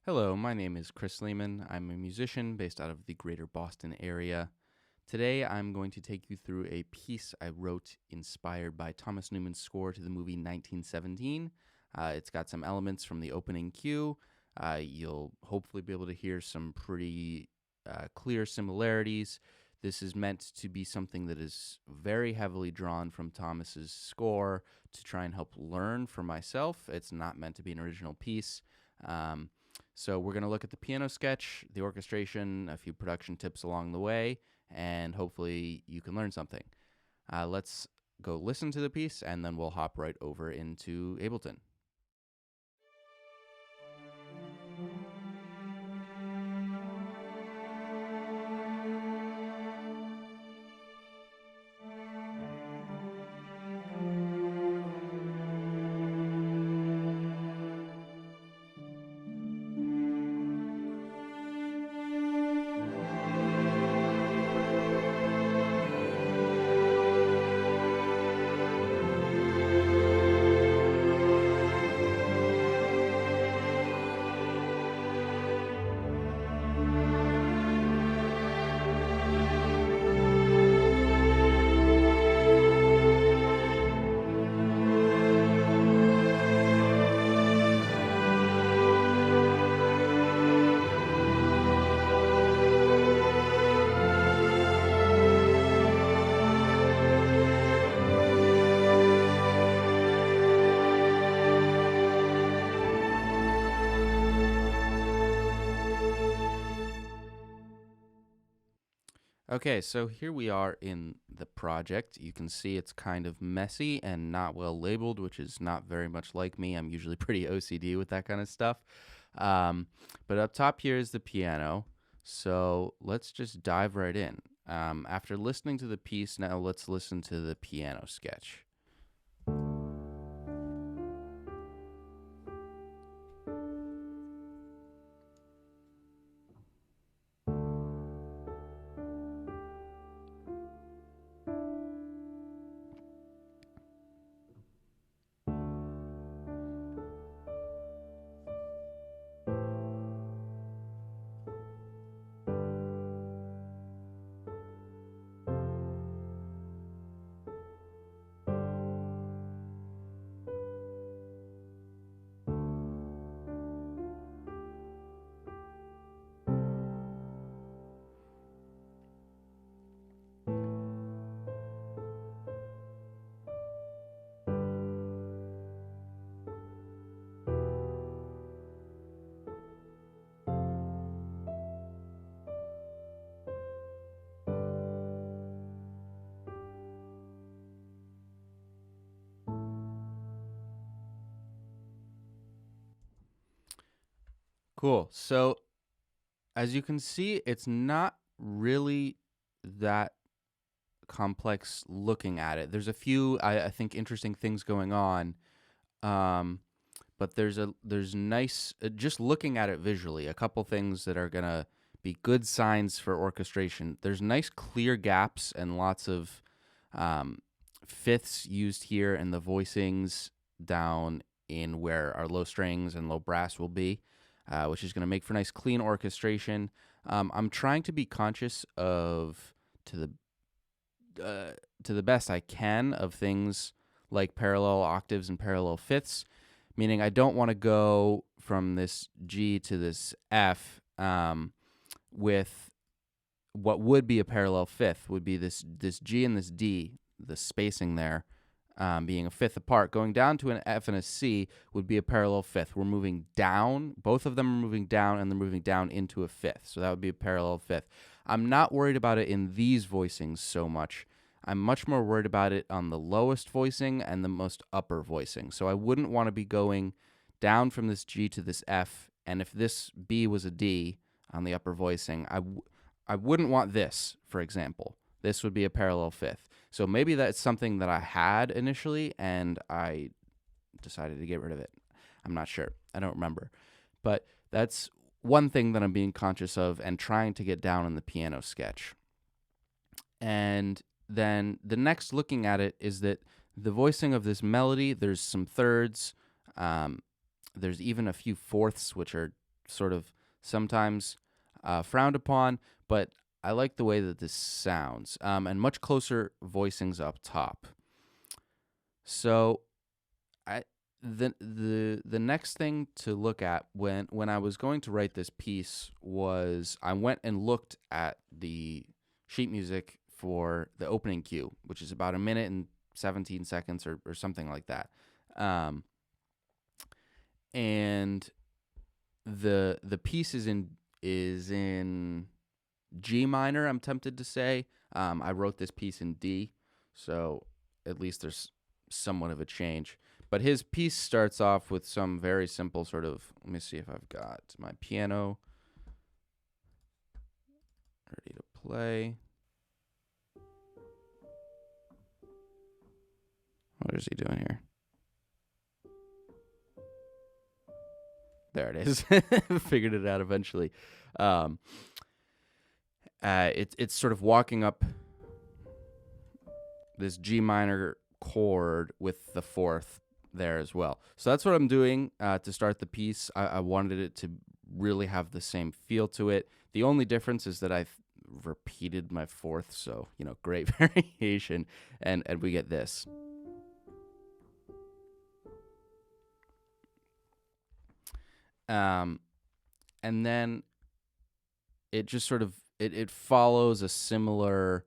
Hello, my name is Chris Lehman. I'm a musician based out of the greater Boston area. Today I'm going to take you through a piece I wrote inspired by Thomas Newman's score to the movie 1917. It's got some elements from the opening cue. You'll hopefully be able to hear some pretty clear similarities. This is meant to be something that is very heavily drawn from Thomas's score to try and help learn for myself. It's not meant to be an original piece. So we're going to look at the piano sketch, the orchestration, a few production tips along the way, and hopefully you can learn something. Let's go listen to the piece, and then we'll hop right over into Ableton. Okay, so here we are in the project. You can see it's kind of messy and not well labeled, which is not very much like me. I'm usually pretty OCD with that kind of stuff. But up top here is the piano. So let's just dive right in. After listening to the piece, now let's listen to the piano sketch. Cool. So as you can see, it's not really that complex looking at it. There's a few, I think, interesting things going on. But there's nice, just looking at it visually, a couple things that are going to be good signs for orchestration. There's nice clear gaps and lots of fifths used here, and the voicings down in where our low strings and low brass will be, which is going to make for nice clean orchestration. I'm trying to be conscious of, to the best I can, of things like parallel octaves and parallel fifths, meaning I don't want to go from this G to this F with what would be a parallel fifth, would be this G and this D, the spacing there being a fifth apart. Going down to an F and a C would be a parallel fifth. We're moving down. Both of them are moving down, and they're moving down into a fifth. So that would be a parallel fifth. I'm not worried about it in these voicings so much. I'm much more worried about it on the lowest voicing and the most upper voicing. So I wouldn't want to be going down from this G to this F, and if this B was a D on the upper voicing, I wouldn't want this, for example. This would be a parallel fifth. So maybe that's something that I had initially, and I decided to get rid of it. I'm not sure. I don't remember. But that's one thing that I'm being conscious of and trying to get down in the piano sketch. And then the next looking at it is that the voicing of this melody, there's some thirds, there's even a few fourths, which are sort of sometimes frowned upon, but I like the way that this sounds, and much closer voicings up top. So I the next thing to look at when I was going to write this piece was I went and looked at the sheet music for the opening cue, which is about 1:17 or something like that. And the piece is in G minor, I'm tempted to say. I wrote this piece in D, so at least there's somewhat of a change. But his piece starts off with some very simple sort of, let me see if I've got my piano ready to play. What is he doing here? There it is. Figured it out eventually. It's sort of walking up this G minor chord with the fourth there as well. So that's what I'm doing to start the piece. I wanted it to really have the same feel to it. The only difference is that I've repeated my fourth, so, great variation, and we get this. And then it just sort of, it follows a similar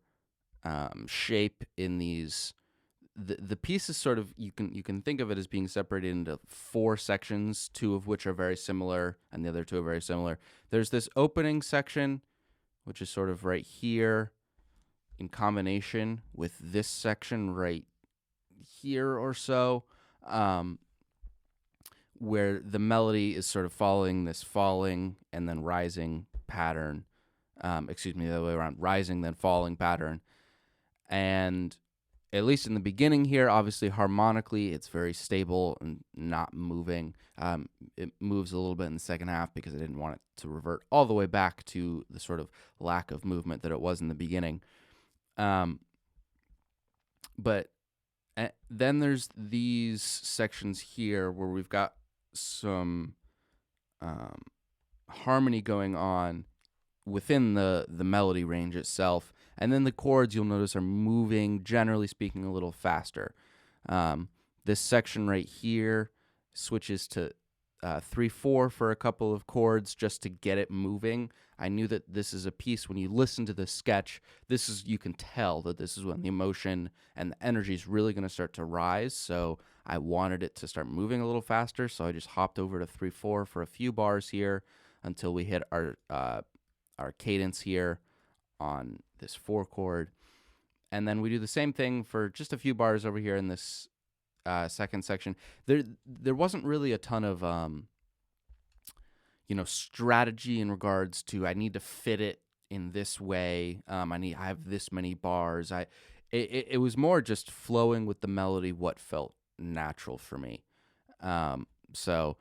shape in these. The piece is sort of, you can think of it as being separated into 4 sections, 2 of which are very similar, and the other 2 are very similar. There's this opening section, which is sort of right here, in combination with this section right here or so, where the melody is sort of following this falling and then rising pattern. The other way around, rising then falling pattern. And at least in the beginning here, obviously harmonically, it's very stable and not moving. It moves a little bit in the second half because I didn't want it to revert all the way back to the sort of lack of movement that it was in the beginning. But then there's these sections here where we've got some harmony going on within the melody range itself. And then the chords, you'll notice, are moving, generally speaking, a little faster. This section right here switches to 3/4 for a couple of chords just to get it moving. I knew that this is a piece, when you listen to the sketch, you can tell that this is when the emotion and the energy is really going to start to rise. So I wanted it to start moving a little faster. So I just hopped over to 3/4 for a few bars here until we hit our cadence here on this 4 chord. And then we do the same thing for just a few bars over here in this second section. There wasn't really a ton of strategy in regards to, I need to fit it in this way. I have this many bars. It was more just flowing with the melody, what felt natural for me. So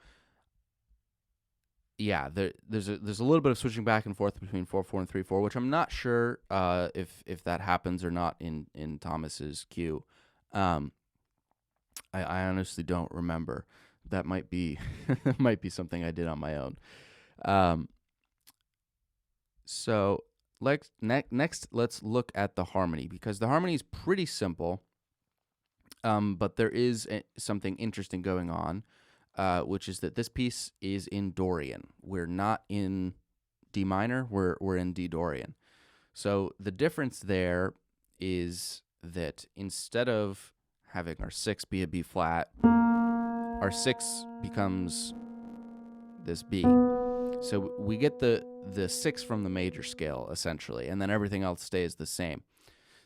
yeah, there's a little bit of switching back and forth between 4/4 and 3/4, which I'm not sure if that happens or not in Thomas's cue. I honestly don't remember. That might be might be something I did on my own. So next, let's look at the harmony, because the harmony is pretty simple, but there is something interesting going on, which is that this piece is in Dorian. We're not in D minor, we're in D Dorian. So the difference there is that instead of having our 6 be a B flat, our 6 becomes this B. So we get the 6 from the major scale, essentially, and then everything else stays the same.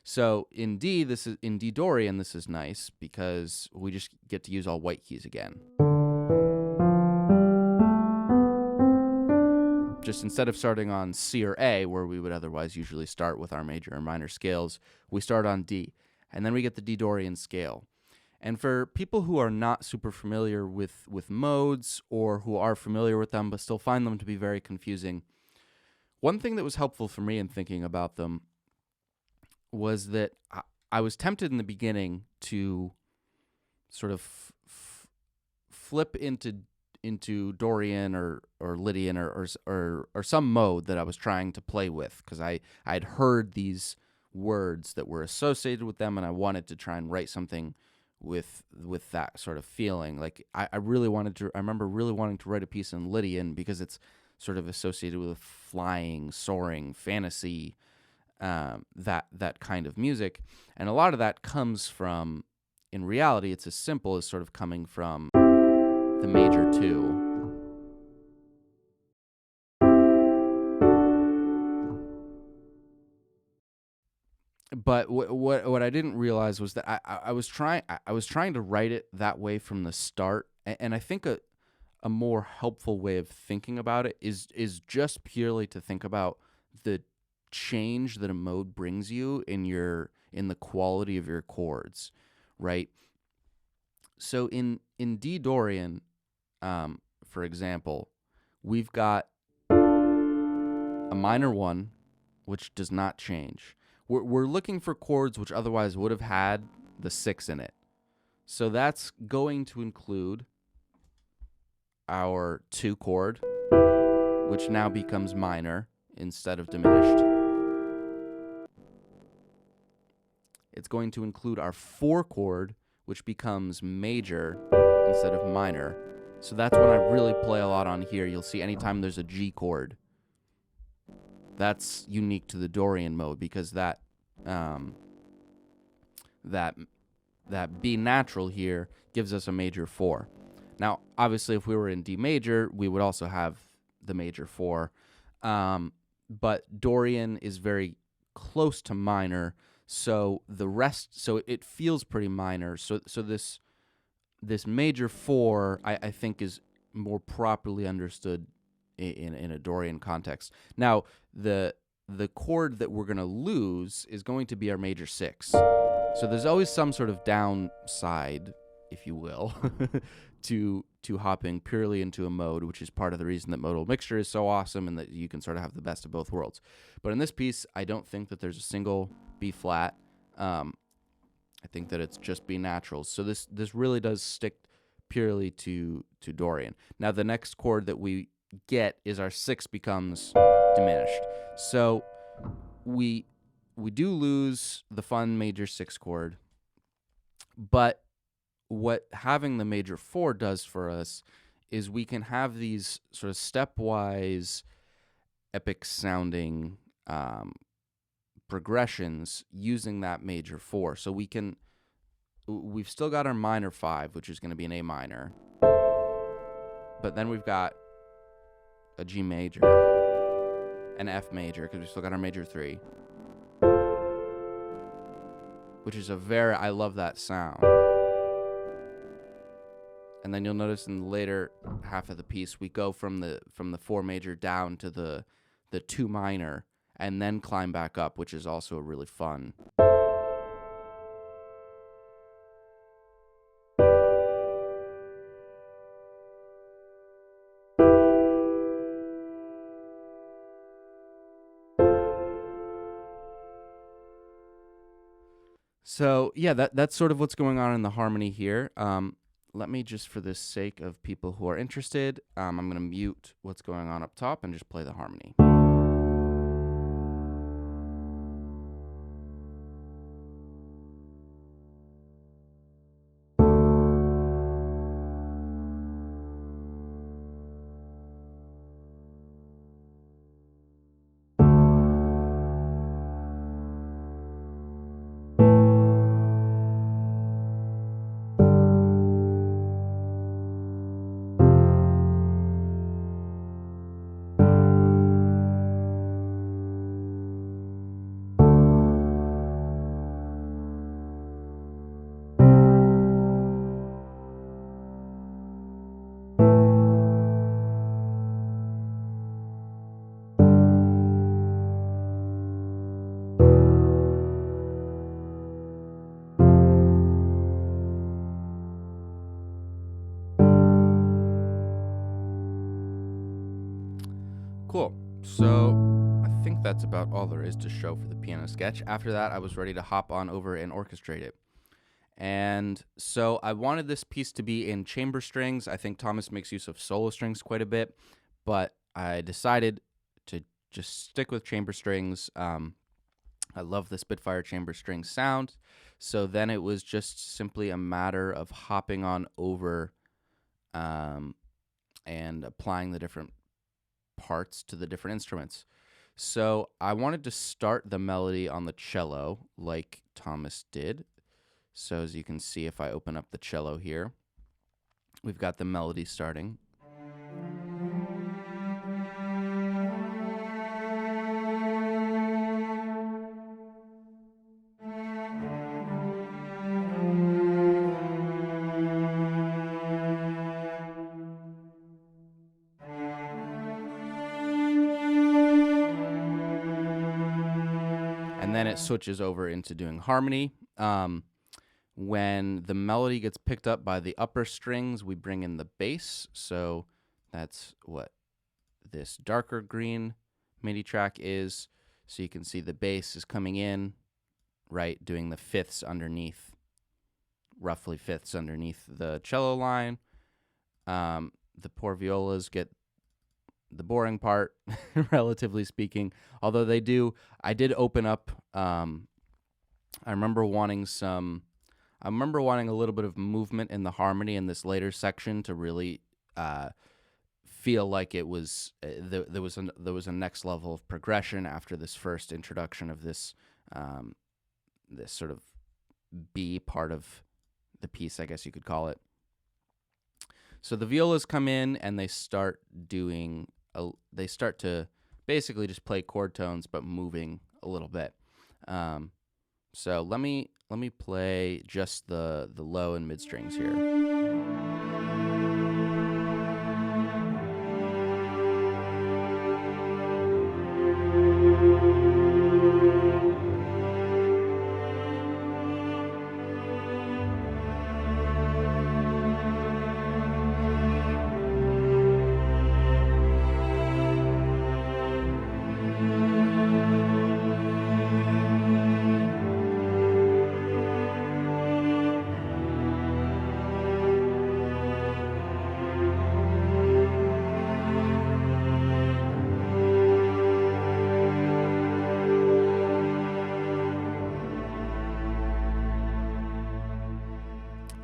So in D Dorian, this is nice because we just get to use all white keys again. Just instead of starting on C or A, where we would otherwise usually start with our major and minor scales, we start on D, and then we get the D Dorian scale. And for people who are not super familiar with modes, or who are familiar with them but still find them to be very confusing, one thing that was helpful for me in thinking about them was that I was tempted in the beginning to sort of flip into into Dorian or Lydian or some mode that I was trying to play with, because I'd heard these words that were associated with them, and I wanted to try and write something with that sort of feeling. Like I remember really wanting to write a piece in Lydian because it's sort of associated with flying, soaring, fantasy, that kind of music. And a lot of that comes from, in reality, it's as simple as sort of coming from the major 2. But what I didn't realize was that I was trying to write it that way from the start, and I think a more helpful way of thinking about it is just purely to think about the change that a mode brings you in the quality of your chords, right? So in D Dorian, for example, we've got a minor 1, which does not change. We're looking for chords which otherwise would have had the 6 in it. So that's going to include our 2 chord, which now becomes minor instead of diminished. It's going to include our 4 chord, which becomes major instead of minor. So that's when I really play a lot on here. You'll see anytime there's a G chord, that's unique to the Dorian mode, because that B natural here gives us a major 4. Now, obviously, if we were in D major, we would also have the major 4. But Dorian is very close to minor, so it feels pretty minor. So this major 4, I think, is more properly understood in a Dorian context. Now, the chord that we're going to lose is going to be our major 6. So there's always some sort of downside, if you will, to hopping purely into a mode, which is part of the reason that modal mixture is so awesome and that you can sort of have the best of both worlds. But in this piece, I don't think that there's a single B flat. I think that it's just B naturals. So this really does stick purely to Dorian. Now, the next chord that we get is our 6 becomes diminished. So we do lose the fun major 6 chord, but what having the major 4 does for us is we can have these sort of stepwise, epic sounding progressions using that major 4. So we've still got our minor 5, which is going to be an A minor, but then we've got a G major, an F major, because we still got our major 3, which is I love that sound. And then you'll notice in the later half of the piece, we go from the 4 major down to the 2 minor, and then climb back up, which is also a really fun. So yeah, that's sort of what's going on in the harmony here. Let me just, for the sake of people who are interested, I'm going to mute what's going on up top and just play the harmony. Cool. So I think that's about all there is to show for the piano sketch. After that, I was ready to hop on over and orchestrate it. And so I wanted this piece to be in chamber strings. I think Thomas makes use of solo strings quite a bit, but I decided to just stick with chamber strings. I love the Spitfire chamber string sound. So then it was just simply a matter of hopping on over and applying the different parts to the different instruments. So I wanted to start the melody on the cello like Thomas did. So as you can see, if I open up the cello here, we've got the melody starting. And then it switches over into doing harmony. When the melody gets picked up by the upper strings, we bring in the bass. So that's what this darker green MIDI track is. So you can see the bass is coming in, right, doing the fifths underneath, roughly fifths underneath the cello line. The poor violas get the boring part, relatively speaking. Although I did open up. I remember wanting a little bit of movement in the harmony in this later section to really feel like it was there was a next level of progression after this first introduction of this this sort of B part of the piece, I guess you could call it. So the violas come in and they start to basically just play chord tones but moving a little bit. So let me play just the low and mid strings here.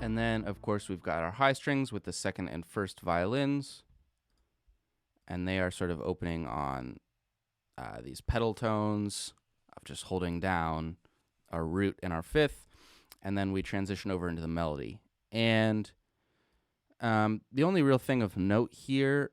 And then, of course, we've got our high strings with the second and first violins. And they are sort of opening on these pedal tones of just holding down our root and our fifth. And then we transition over into the melody. And the only real thing of note here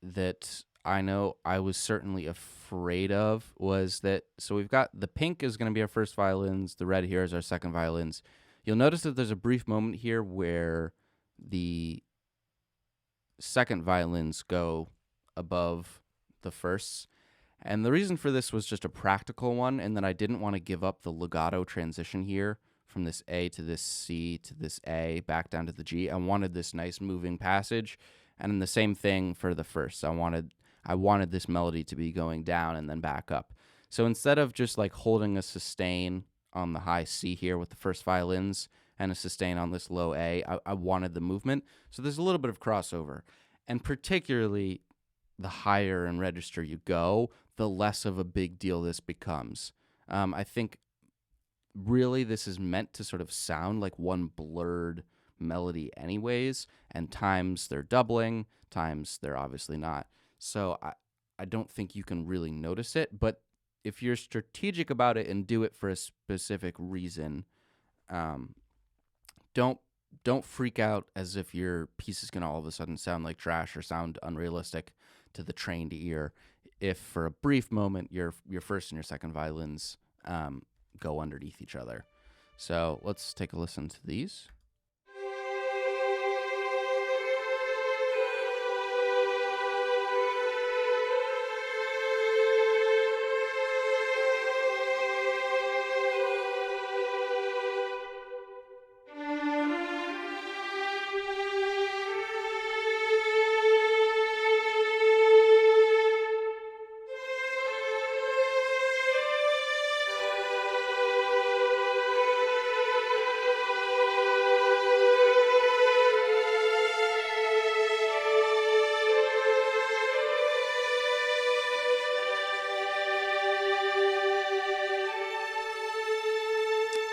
that I know I was certainly afraid of was that, so we've got the pink is going to be our first violins, the red here is our second violins. You'll notice that there's a brief moment here where the second violins go above the firsts. And the reason for this was just a practical one, and that I didn't want to give up the legato transition here from this A to this C to this A back down to the G. I wanted this nice moving passage, and the same thing for the first. I wanted this melody to be going down and then back up. So instead of just like holding a sustain on the high C here with the first violins and a sustain on this low A, I wanted the movement. So there's a little bit of crossover. And particularly the higher in register you go, the less of a big deal this becomes. I think really this is meant to sort of sound like one blurred melody anyways, and times they're doubling, times they're obviously not. So I don't think you can really notice it, but if you're strategic about it and do it for a specific reason, don't freak out as if your piece is going to all of a sudden sound like trash or sound unrealistic to the trained ear. If for a brief moment your first and your second violins go underneath each other. So let's take a listen to these.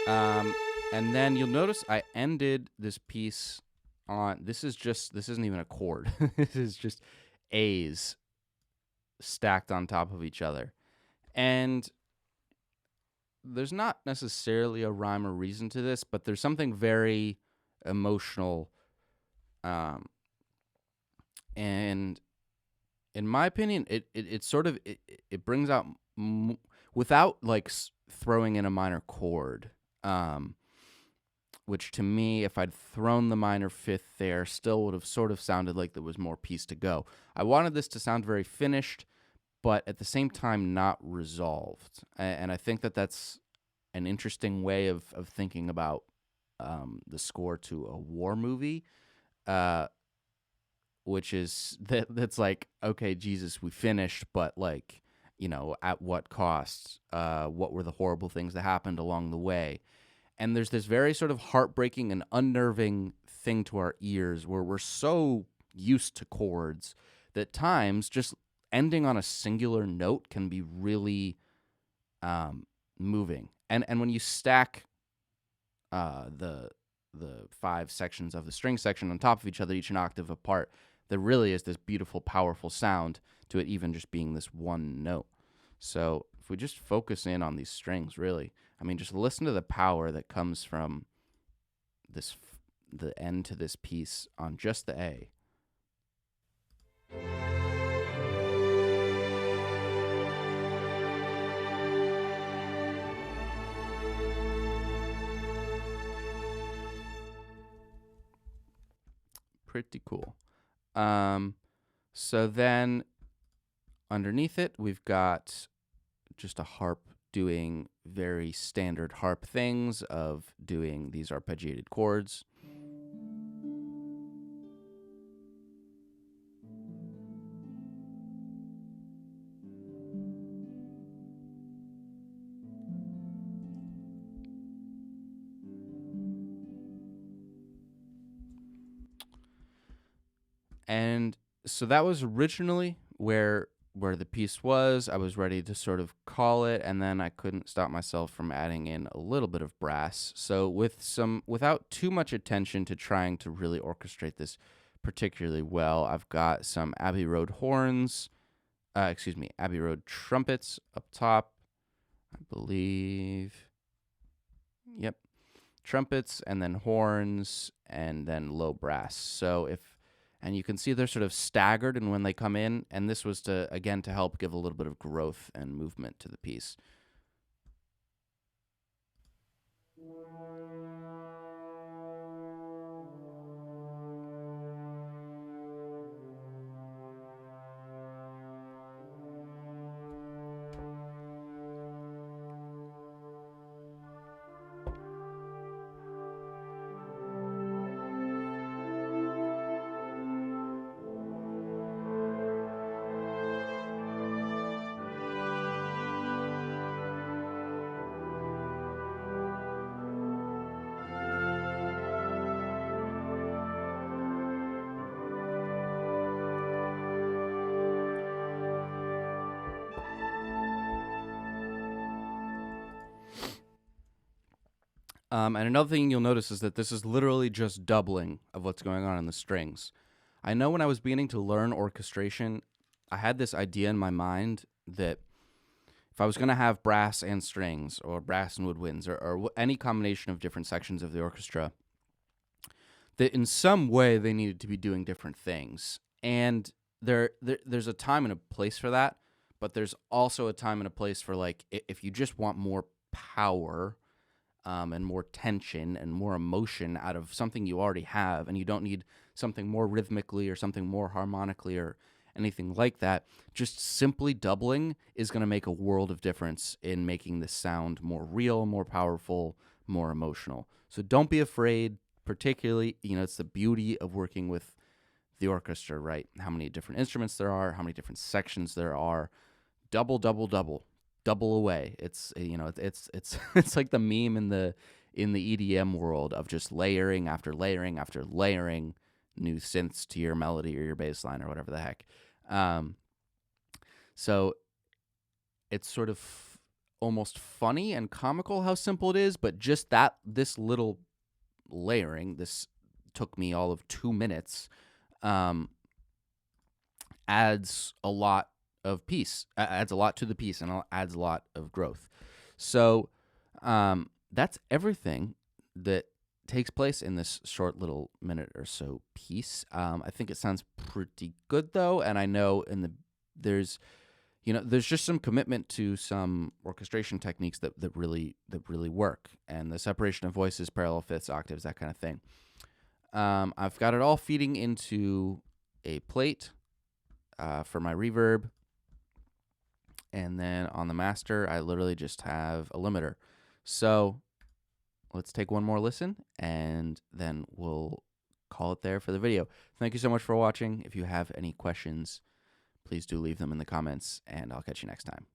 And then you'll notice I ended this piece on, this isn't even a chord. This is just A's stacked on top of each other. And there's not necessarily a rhyme or reason to this, but there's something very emotional. And in my opinion, it sort of, it brings out, without like throwing in a minor chord, which to me, if I'd thrown the minor fifth there, still would have sort of sounded like there was more piece to go. I wanted this to sound very finished, but at the same time not resolved. And I think that that's an interesting way of thinking about the score to a war movie, which is that's like, okay, Jesus, we finished, but like, at what cost? What were the horrible things that happened along the way? And there's this very sort of heartbreaking and unnerving thing to our ears where we're so used to chords that times just ending on a singular note can be really moving. And when you stack the 5 sections of the string section on top of each other, each an octave apart, there really is this beautiful, powerful sound to it, even just being this one note. So if we just focus in on these strings, really, I mean, just listen to the power that comes from the end to this piece on just the A. Pretty cool. So then underneath it, we've got just a harp doing very standard harp things of doing these arpeggiated chords. And so that was originally where the piece was. I was ready to sort of call it, and then I couldn't stop myself from adding in a little bit of brass. So without too much attention to trying to really orchestrate this particularly well, I've got some Abbey Road horns, Abbey Road trumpets up top, I believe. Yep. Trumpets, and then horns, and then low brass. And you can see they're sort of staggered, and when they come in, and this was to help give a little bit of growth and movement to the piece. And another thing you'll notice is that this is literally just doubling of what's going on in the strings. I know when I was beginning to learn orchestration, I had this idea in my mind that if I was going to have brass and strings, or brass and woodwinds, or any combination of different sections of the orchestra, that in some way they needed to be doing different things. And there's a time and a place for that, but there's also a time and a place for, like, if you just want more power and more tension and more emotion out of something you already have, and you don't need something more rhythmically or something more harmonically or anything like that, just simply doubling is going to make a world of difference in making this sound more real, more powerful, more emotional. So don't be afraid, particularly, it's the beauty of working with the orchestra, right? How many different instruments there are, how many different sections there are. Double, double, double. Double away. It's it's like the meme in the EDM world of just layering after layering after layering new synths to your melody or your bass line or whatever the heck. So it's sort of almost funny and comical how simple it is, but just this little layering, this took me all of 2 minutes, um, adds a lot of adds a lot to the piece, and adds a lot of growth. So that's everything that takes place in this short little minute or so piece. I think it sounds pretty good though, and I know there's just some commitment to some orchestration techniques that really work, and the separation of voices, parallel fifths, octaves, that kind of thing. I've got it all feeding into a plate for my reverb, and then on the master, I literally just have a limiter. So let's take one more listen, and then we'll call it there for the video. Thank you so much for watching. If you have any questions, please do leave them in the comments, and I'll catch you next time.